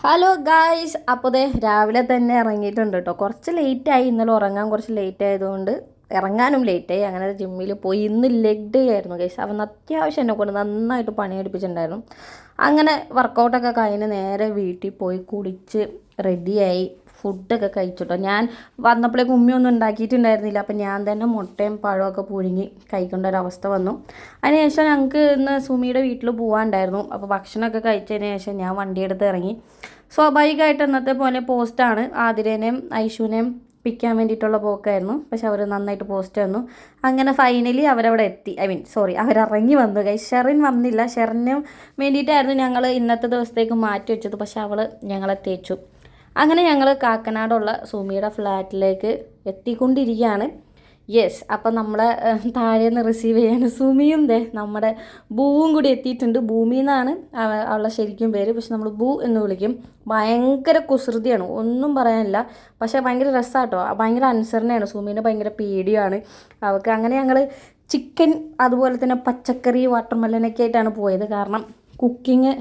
Hello guys, അപ്പോൾ ദേ രാവിലെ തന്നെ ഇറങ്ങിയിട്ടുണ്ട് കേട്ടോ. കുറച്ച് ലേറ്റായി, ഇന്നലെ ഉറങ്ങാൻ കുറച്ച് ലേറ്റ് ആയതുകൊണ്ട് ഇറങ്ങാനും ലേറ്റായി. അങ്ങനെ ജിമ്മിൽ പോയി. ഇന്ന് ലെഗ് ഡേ ആയിരുന്നു ഗൈസ്. അവൻ അത്യാവശ്യം എന്നെ കൊണ്ട് നന്നായിട്ട് പണിയെടുപ്പിച്ചിട്ടുണ്ടായിരുന്നു. അങ്ങനെ വർക്കൗട്ടൊക്കെ കഴിഞ്ഞ് നേരെ വീട്ടിൽ പോയി കുളിച്ച് റെഡിയായി ഫുഡൊക്കെ കഴിച്ചിട്ടോ. ഞാൻ വന്നപ്പോഴേക്കും ഉമ്മയൊന്നും ഉണ്ടാക്കിയിട്ടുണ്ടായിരുന്നില്ല. അപ്പം ഞാൻ തന്നെ മുട്ടയും പഴമൊക്കെ പുഴുങ്ങി കഴിക്കേണ്ട ഒരവസ്ഥ വന്നു. അതിനുശേഷം ഞങ്ങൾക്ക് ഇന്ന് സുമിയുടെ വീട്ടിൽ പോകാനുണ്ടായിരുന്നു. അപ്പോൾ ഭക്ഷണമൊക്കെ കഴിച്ചതിന് ശേഷം ഞാൻ വണ്ടിയെടുത്ത് ഇറങ്ങി. സ്വാഭാവികമായിട്ട് ഇന്നത്തെ പോലെ പോസ്റ്റാണ്. ആതിരേനെയും ഐഷുവിനെയും പിക്കാൻ വേണ്ടിയിട്ടുള്ള പോക്കായിരുന്നു. പക്ഷെ അവർ നന്നായിട്ട് പോസ്റ്റ് തന്നു. അങ്ങനെ ഫൈനലി അവരവിടെ എത്തി. അവരിറങ്ങി വന്നു. ഷെറിൻ വന്നില്ല. ഷെറിനും വേണ്ടിയിട്ടായിരുന്നു ഞങ്ങൾ ഇന്നത്തെ ദിവസത്തേക്ക് മാറ്റി വെച്ചത്. പക്ഷെ അവൾ ഞങ്ങളെ തേച്ചു. അങ്ങനെ ഞങ്ങൾ കാക്കനാടുള്ള സുമിയുടെ ഫ്ലാറ്റിലേക്ക് എത്തിക്കൊണ്ടിരിക്കുകയാണ്. യെസ്, അപ്പം നമ്മളെ താഴെ നിന്ന് റിസീവ് ചെയ്യാൻ സുമിയും നമ്മുടെ ബൂവും കൂടി എത്തിയിട്ടുണ്ട്. ഭൂമി എന്നാണ് അവളെ ശരിക്കും പേര്, പക്ഷെ നമ്മൾ ബൂ എന്ന് വിളിക്കും. ഭയങ്കര കുസൃതിയാണ്, ഒന്നും പറയാനില്ല. പക്ഷേ ഭയങ്കര രസമാട്ടോ. ഭയങ്കര അനുസരണയാണ്. സുമീനെ ഭയങ്കര പേടിയാണ് അവൾക്ക്. അങ്ങനെ ഞങ്ങൾ ചിക്കൻ അതുപോലെ തന്നെ പച്ചക്കറി വാട്ടർമെലനൊക്കെ ആയിട്ടാണ് പോയത്. കാരണം കുക്കിങ്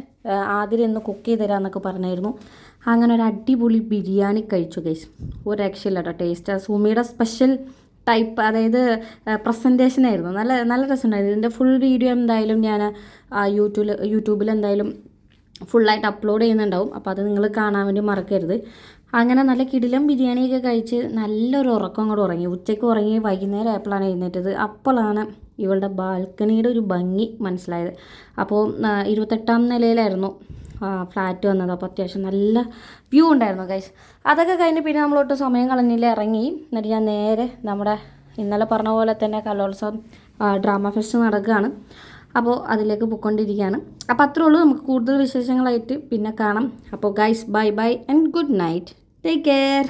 ആദ്യം ഇന്ന് കുക്ക് ചെയ്ത് തരാമെന്നൊക്കെ പറഞ്ഞായിരുന്നു. അങ്ങനെ ഒരു അടിപൊളി ബിരിയാണി കഴിച്ചു ഗൈസ്. ഒരു രക്ഷയില്ല കേട്ടോ ടേസ്റ്റ്. സുമിയുടെ സ്പെഷ്യൽ ടൈപ്പ്, അതായത് പ്രസൻറ്റേഷൻ ആയിരുന്നു. നല്ല നല്ല രസമുണ്ടായിരുന്നു. ഇതിൻ്റെ ഫുൾ വീഡിയോ എന്തായാലും ഞാൻ യൂട്യൂബിൽ എന്തായാലും ഫുള്ളായിട്ട് അപ്ലോഡ് ചെയ്യുന്നുണ്ടാവും. അപ്പോൾ അത് നിങ്ങൾ കാണാൻ വേണ്ടി മറക്കരുത്. അങ്ങനെ നല്ല കിടിലം ബിരിയാണിയൊക്കെ കഴിച്ച് നല്ലൊരു ഉറക്കം കൂടെ ഉറങ്ങി. ഉച്ചയ്ക്ക് ഉറങ്ങി വൈകുന്നേരം ആയപ്പോഴാണ് എഴുന്നേറ്റത്. അപ്പോഴാണ് ഇവളുടെ ബാൽക്കണിയുടെ ഒരു ഭംഗി മനസ്സിലായത്. അപ്പോൾ 28ാം നിലയിലായിരുന്നു ഫ്ലാറ്റ് വന്നത്. അപ്പോൾ അത്യാവശ്യം നല്ല വ്യൂ ഉണ്ടായിരുന്നു ഗൈസ്. അതൊക്കെ കഴിഞ്ഞ് പിന്നെ നമ്മളൊട്ട് സമയം കളഞ്ഞില്ല, ഇറങ്ങി. എന്നിട്ട് ഞാൻ നേരെ നമ്മുടെ ഇന്നലെ പറഞ്ഞ പോലെ തന്നെ കലോത്സവം ഡ്രാമ ഫെസ്റ്റ് നടക്കുകയാണ്. അപ്പോൾ അതിലേക്ക് പോയിക്കൊണ്ടിരിക്കുകയാണ്. അപ്പോൾ അത്രേ ഉള്ളൂ. നമുക്ക് കൂടുതൽ വിശേഷങ്ങളായിട്ട് പിന്നെ കാണാം. അപ്പോൾ guys, bye bye and good night. Take care.